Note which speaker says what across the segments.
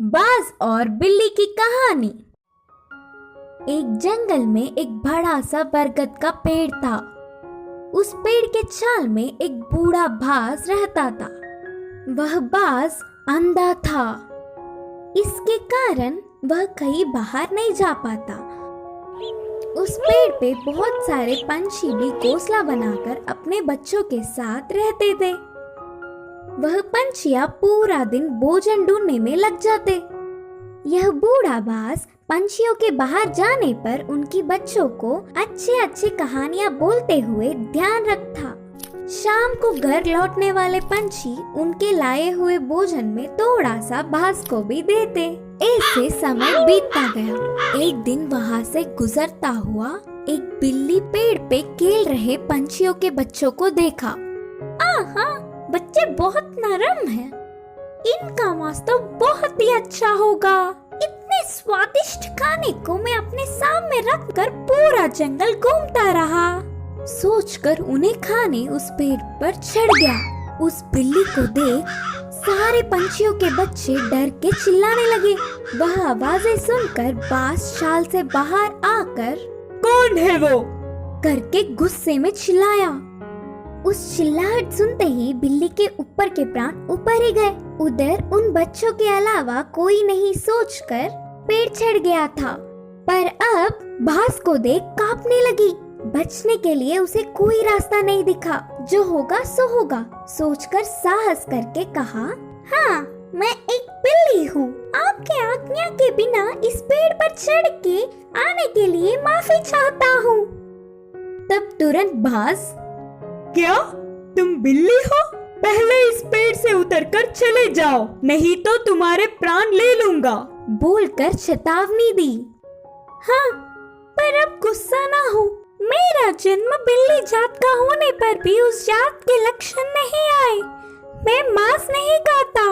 Speaker 1: बाज और बिल्ली की कहानी। एक जंगल में एक बड़ा सा बरगद का पेड़ था। उस पेड़ के छाल में एक बूढ़ा बाज रहता था। वह बाज अंधा था, इसके कारण वह कहीं बाहर नहीं जा पाता। उस पेड़ पे बहुत सारे पंछी भी घोंसला बनाकर अपने बच्चों के साथ रहते थे। वह पंछियां पूरा दिन भोजन ढूंढने में लग जाते। यह बूढ़ा बाज पंछियों के बाहर जाने पर उनकी बच्चों को अच्छे अच्छे कहानियां बोलते हुए ध्यान रखता। शाम को घर लौटने वाले पंछी उनके लाए हुए भोजन में थोड़ा सा बाज को भी देते। ऐसे समय बीतता गया। एक दिन वहाँ से गुजरता हुआ एक बिल्ली पेड़ पे खेल रहे पंछियों के बच्चों को देखा। आहा, बच्चे बहुत नरम हैं। इनका मांस तो बहुत ही अच्छा होगा। इतने स्वादिष्ट खाने को मैं अपने सामने रखकर पूरा जंगल घूमता रहा। सोचकर उन्हें खाने उस पेड़ पर चढ़ गया। उस बिल्ली को देख सारे पंछियों के बच्चे डर के चिल्लाने लगे। वह आवाजें सुनकर बाज शाल से बाहर आकर
Speaker 2: कौन है वो
Speaker 1: करके गुस्से में चिल्लाया। उस चिल्लाहट सुनते ही बिल्ली के ऊपर के प्राण ऊपर ही गए। उधर उन बच्चों के अलावा कोई नहीं सोचकर पेड़ चढ़ गया था। पर अब बाज को देख कांपने लगी। बचने के लिए उसे कोई रास्ता नहीं दिखा। जो होगा सो होगा सोचकर साहस करके कहा, हाँ, मैं एक बिल्ली हूँ। आपके आज्ञा के बिना इस पेड़ पर चढ़ के आने के लिए माफी चाहता हूँ। तब तुरंत बाज,
Speaker 2: क्या तुम बिल्ली हो? पहले इस पेड़ से उतरकर चले जाओ, नहीं तो तुम्हारे प्राण ले लूंगा,
Speaker 1: बोलकर चेतावनी दी। हाँ, पर अब गुस्सा ना हो। मेरा जन्म बिल्ली जात का होने पर भी उस जात के लक्षण नहीं आए। मैं मांस नहीं खाता,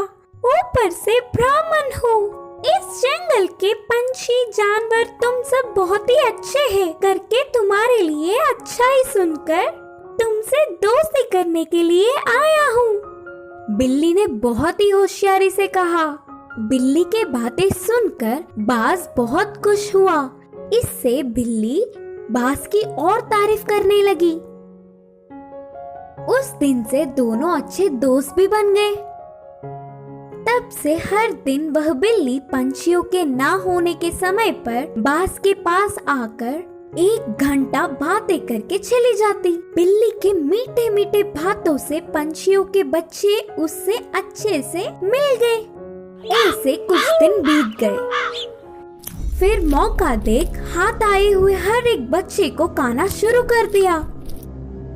Speaker 1: ऊपर से ब्राह्मण हूँ। इस जंगल के पंछी जानवर तुम सब बहुत ही अच्छे हैं करके तुम्हारे लिए अच्छा ही सुनकर तुमसे दोस्ती करने के लिए आया हूँ। बिल्ली ने बहुत ही होशियारी से कहा। बिल्ली के बातें सुनकर बाज बहुत खुश हुआ। इससे बिल्ली बाज की और तारीफ करने लगी। उस दिन से दोनों अच्छे दोस्त भी बन गए। तब से हर दिन वह बिल्ली पंछियों के ना होने के समय पर बाज के पास आकर 1 घंटा बातें करके चली जाती। बिल्ली के मीठे मीठे बातों से पंछियों के बच्चे उससे अच्छे से मिल गए। ऐसे कुछ दिन बीत गए। फिर मौका देख हाथ आए हुए हर एक बच्चे को खाना शुरू कर दिया।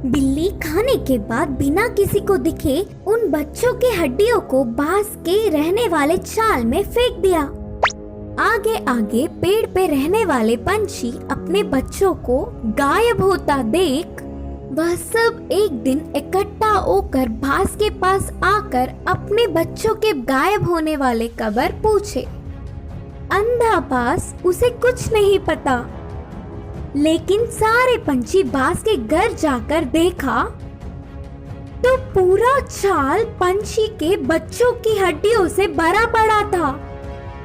Speaker 1: बिल्ली खाने के बाद बिना किसी को दिखे उन बच्चों के हड्डियों को बाज के रहने वाले चाल में फेंक दिया। आगे आगे पेड़ पे रहने वाले पंछी अपने बच्चों को गायब होता देख वह सब एक दिन इकट्ठा होकर बाज के पास आकर अपने बच्चों के गायब होने वाले खबर पूछे। अंधा बाज उसे कुछ नहीं पता, लेकिन सारे पंछी बाज के घर जाकर देखा तो पूरा चाल पंछी के बच्चों की हड्डियों से भरा पड़ा था।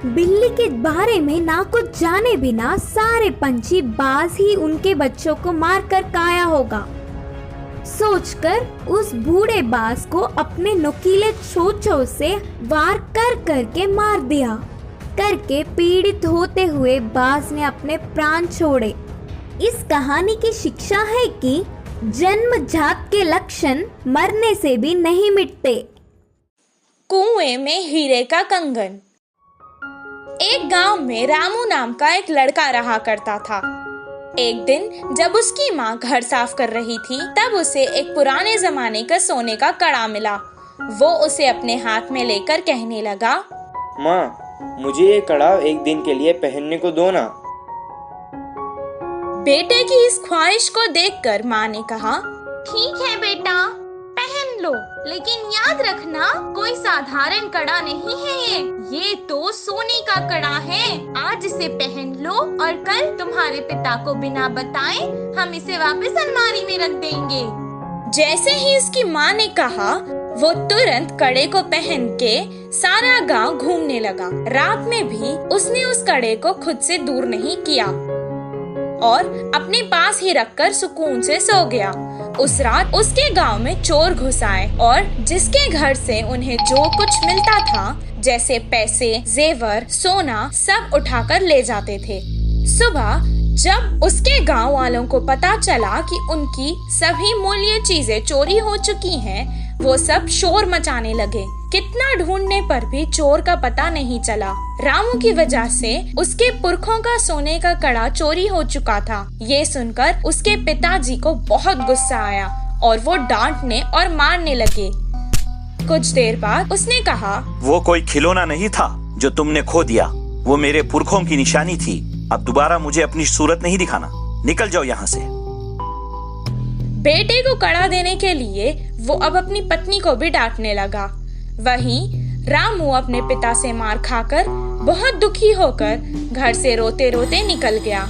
Speaker 1: बिल्ली के बारे में ना कुछ जाने बिना सारे पंछी बाज ही उनके बच्चों को मारकर खाया होगा सोचकर उस बूढ़े बाज को अपने नुकीले चोंचों से वार कर करके मार दिया। करके पीड़ित होते हुए बाज ने अपने प्राण छोड़े। इस कहानी की शिक्षा है कि जन्मजात के लक्षण मरने से भी नहीं मिटते।
Speaker 3: कुएं में हीरे का कंगन। एक गांव में रामू नाम का एक लड़का रहा करता था। एक दिन जब उसकी माँ घर साफ कर रही थी तब उसे एक पुराने जमाने का सोने का कड़ा मिला। वो उसे अपने हाथ में लेकर कहने लगा,
Speaker 4: माँ, मुझे ये कड़ा एक दिन के लिए पहनने को दो ना।
Speaker 3: बेटे की इस ख्वाहिश को देखकर माँ ने कहा,
Speaker 5: ठीक है बेटा, पहन लो, लेकिन याद रखना कोई साधारण कड़ा नहीं है ये तो सोने का कड़ा है। आज इसे पहन लो और कल तुम्हारे पिता को बिना बताए हम इसे वापस अलमारी में रख देंगे।
Speaker 3: जैसे ही इसकी माँ ने कहा वो तुरंत कड़े को पहन के सारा गांव घूमने लगा। रात में भी उसने उस कड़े को खुद से दूर नहीं किया और अपने पास ही रखकर सुकून से सो गया। उस रात उसके गांव में चोर घुस आए और जिसके घर से उन्हें जो कुछ मिलता था, जैसे पैसे, जेवर, सोना, सब उठाकर ले जाते थे। सुबह जब उसके गांव वालों को पता चला कि उनकी सभी मूल्य चीजें चोरी हो चुकी हैं, वो सब शोर मचाने लगे। कितना ढूंढने पर भी चोर का पता नहीं चला। रामू की वजह से उसके पुरखों का सोने का कड़ा चोरी हो चुका था। ये सुनकर उसके पिताजी को बहुत गुस्सा आया और वो डांटने और मारने लगे। कुछ देर बाद उसने कहा,
Speaker 6: वो कोई खिलौना नहीं था जो तुमने खो दिया, वो मेरे पुरखों की निशानी थी। अब दोबारा मुझे अपनी सूरत नहीं दिखाना, निकल जाओ यहाँ से।
Speaker 3: बेटे को कड़ा देने के लिए वो अब अपनी पत्नी को भी डांटने लगा। वहीं रामू अपने पिता से मार खाकर बहुत दुखी होकर घर से रोते रोते निकल गया।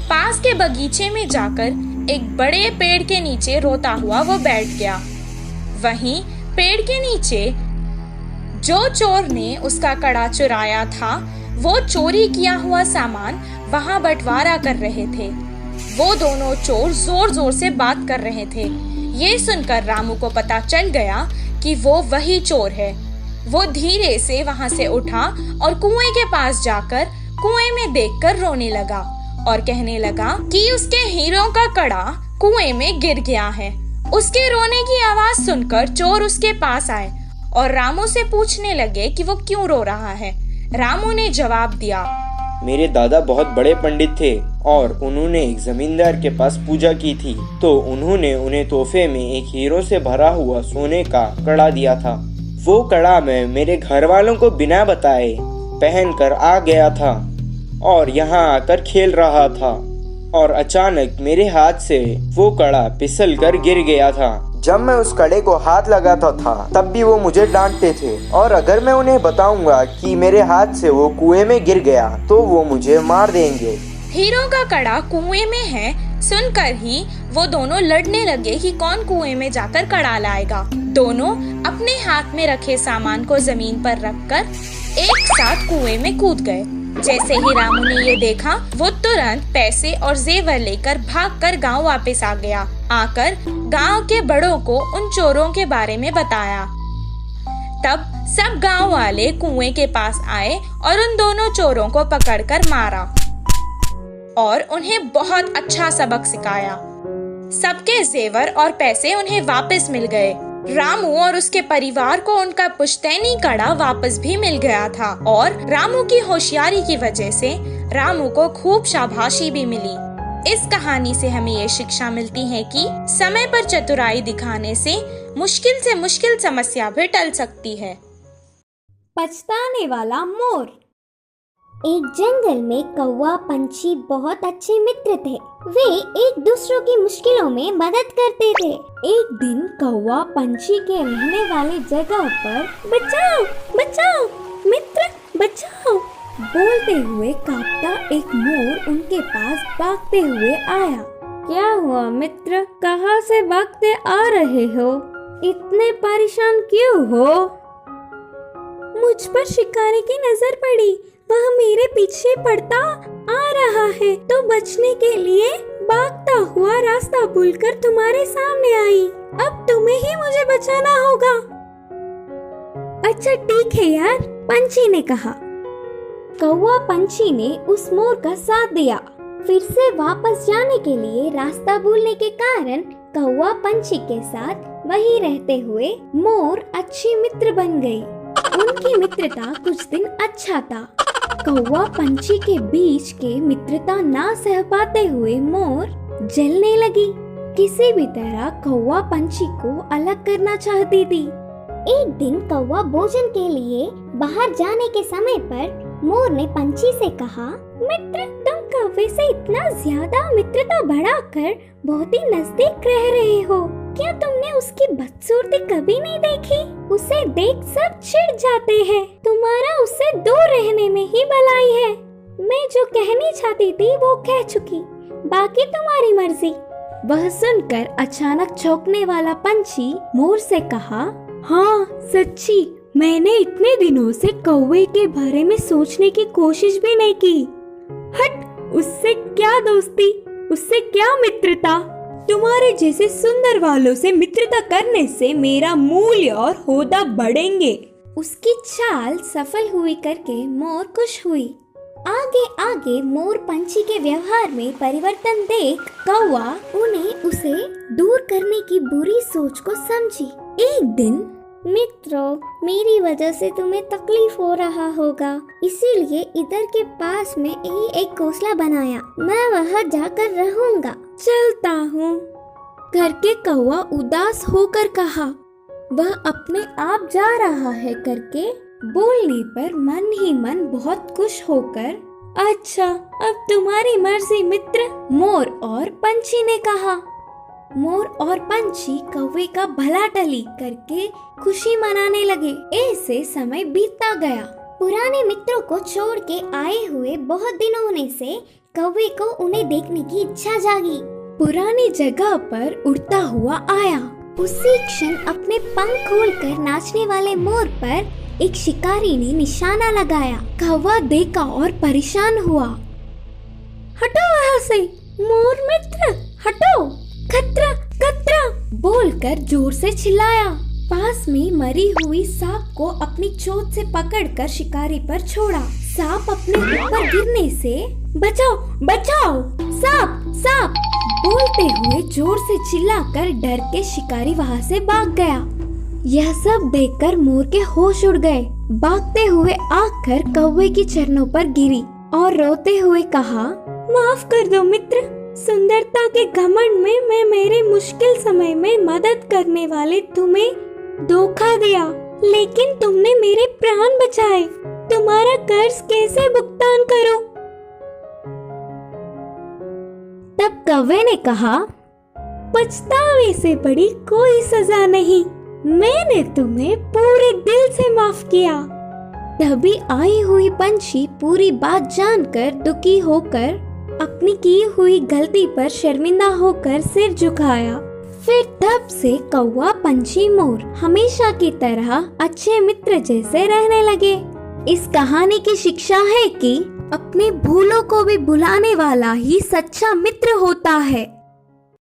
Speaker 3: पास के बगीचे में जाकर एक बड़े पेड़ के नीचे रोता हुआ वो बैठ गया। वहीं पेड़ के नीचे जो चोर ने उसका कड़ा चुराया था, वो चोरी किया हुआ सामान वहां बंटवारा कर रहे थे। वो दोनों चोर जोर जोर से बात कर रहे थे। ये सुनकर रामू को पता चल गया कि वो वही चोर है। वो धीरे से वहां से उठा और कुएं के पास जाकर कुएं में देखकर रोने लगा और कहने लगा कि उसके हीरों का कड़ा कुएं में गिर गया है। उसके रोने की आवाज सुनकर चोर उसके पास आए और रामू से पूछने लगे कि वो क्यों रो रहा है। रामू ने जवाब दिया,
Speaker 4: मेरे दादा बहुत बड़े पंडित थे और उन्होंने एक जमींदार के पास पूजा की थी, तो उन्होंने उन्हें तोहफे में एक हीरो से भरा हुआ सोने का कड़ा दिया था। वो कड़ा मैं मेरे घर वालों को बिना बताए पहन कर आ गया था और यहाँ आकर खेल रहा था और अचानक मेरे हाथ से वो कड़ा फिसल कर गिर गया था। जब मैं उस कड़े को हाथ लगाता था तब भी वो मुझे डांटते थे और अगर मैं उन्हें बताऊंगा कि मेरे हाथ से वो कुएं में गिर गया तो वो मुझे मार देंगे।
Speaker 3: हीरो का कड़ा कुएं में है सुनकर ही वो दोनों लड़ने लगे कि कौन कुएं में जाकर कड़ा लाएगा। दोनों अपने हाथ में रखे सामान को जमीन पर रखकर एक साथ कुएं में कूद गए। जैसे ही रामू ने ये देखा, वो तुरंत पैसे और जेवर लेकर भागकर गांव वापस आ गया। आकर गांव के बड़ों को उन चोरों के बारे में बताया। तब सब गांव वाले कुएं के पास आए और उन दोनों चोरों को पकड़कर मारा और उन्हें बहुत अच्छा सबक सिखाया। सबके जेवर और पैसे उन्हें वापस मिल गए। रामू और उसके परिवार को उनका पुश्तैनी कड़ा वापस भी मिल गया था और रामू की होशियारी की वजह से रामू को खूब शाबाशी भी मिली। इस कहानी से हमें ये शिक्षा मिलती है कि समय पर चतुराई दिखाने से मुश्किल समस्या भी टल सकती है।
Speaker 1: पछताने वाला मोर। एक जंगल में कौवा पंछी बहुत अच्छे मित्र थे। वे एक दूसरों की मुश्किलों में मदद करते थे। एक दिन कौवा पंछी के रहने वाली जगह पर बचाओ बचाओ मित्र बचाओ बोलते हुए कांपता एक मोर उनके पास भागते हुए आया। क्या हुआ मित्र, कहाँ से भागते आ रहे हो? इतने परेशान क्यों हो? मुझ पर शिकारी की नजर पड़ी, वह मेरे पीछे पड़ता आ रहा है तो बचने के लिए भागता हुआ रास्ता भूलकर तुम्हारे सामने आई। अब तुम्हें ही मुझे बचाना होगा। अच्छा ठीक है यार, पंछी ने कहा। कौवा पंछी ने उस मोर का साथ दिया। फिर से वापस जाने के लिए रास्ता भूलने के कारण कौवा पंछी के साथ वहीं रहते हुए मोर अच्छी मित्र बन गई। उनकी मित्रता कुछ दिन अच्छा था। कौवा पंछी के बीच के मित्रता ना सह पाते हुए मोर जलने लगी। किसी भी तरह कौवा पंछी को अलग करना चाहती थी। एक दिन कौवा भोजन के लिए बाहर जाने के समय पर मोर ने पंछी से कहा, मित्र तुम कौवे से इतना ज्यादा मित्रता बढ़ाकर बहुत ही नजदीक रह रहे हो। क्या तुमने उसकी बदसूरती कभी नहीं देखी? उसे देख सब चिढ़ जाते हैं। तुम्हारा उससे दूर रहने में ही भलाई है। मैं जो कहनी चाहती थी वो कह चुकी, बाकी तुम्हारी मर्जी। वह सुनकर अचानक चौंकने वाला पंछी मोर से कहा,
Speaker 2: हाँ सच्ची, मैंने इतने दिनों से कौवे के बारे में सोचने की कोशिश भी नहीं की। हट, उससे क्या दोस्ती, उससे क्या मित्रता। तुम्हारे जैसे सुंदर वालों से मित्रता करने से मेरा मूल्य और होदा बढ़ेंगे।
Speaker 1: उसकी चाल सफल हुई करके मोर खुश हुई। आगे आगे मोर पंछी के व्यवहार में परिवर्तन देख कौवा उन्हें उसे दूर करने की बुरी सोच को समझी। एक दिन, मित्रों, मेरी वजह से तुम्हें तकलीफ हो रहा होगा, इसीलिए इधर के पास में ही एक घोंसला बनाया। मैं वहाँ जाकर रहूंगा।
Speaker 2: चलता हूँ, करके कौवा उदास होकर कहा।
Speaker 1: वह अपने आप जा रहा है करके बोलने पर मन ही मन बहुत खुश होकर,
Speaker 2: अच्छा, अब तुम्हारी मर्जी मित्र,
Speaker 1: मोर और पंछी ने कहा। मोर और पंछी कौवे का भला टली करके खुशी मनाने लगे। ऐसे समय बीतता गया। पुराने मित्रों को छोड़ के आए हुए बहुत दिन होने से कौवे को उन्हें देखने की इच्छा जागी।
Speaker 2: पुरानी जगह पर उड़ता हुआ आया।
Speaker 1: उसी क्षण अपने पंख खोलकर नाचने वाले मोर पर एक शिकारी ने निशाना लगाया।
Speaker 2: कौवा देखा और परेशान हुआ। हटो वहाँ से, मोर मित्र, हटो, खतरा खतरा बोलकर जोर से चिल्लाया। पास में मरी हुई सांप को अपनी चोंच से पकड़कर शिकारी पर छोड़ा। सांप अपने ऊपर गिरने से, बचाओ बचाओ, सांप सांप बोलते हुए जोर से चिल्लाकर डर के शिकारी वहाँ से भाग गया। यह सब देखकर मोर के होश उड़ गए। भागते हुए आकर कौवे की चरणों पर गिरी और रोते हुए कहा, माफ कर दो मित्र, सुंदरता के घमंड में मैं मेरे मुश्किल समय में मदद करने वाले तुम्हें धोखा दिया, लेकिन तुमने मेरे प्राण बचाए। तुम्हारा कर्ज कैसे भुगतान करूं? तब कौवे ने कहा, पछतावे से बड़ी कोई सजा नहीं, मैंने तुम्हें पूरे दिल से माफ किया।
Speaker 1: तभी आई हुई पंछी पूरी बात जानकर दुखी होकर अपनी की हुई गलती पर शर्मिंदा होकर सिर झुकाया। फिर तब से कौवा, पंछी, मोर हमेशा की तरह अच्छे मित्र जैसे रहने लगे। इस कहानी की शिक्षा है कि अपने भूलों को भी भुलाने वाला ही सच्चा मित्र होता है।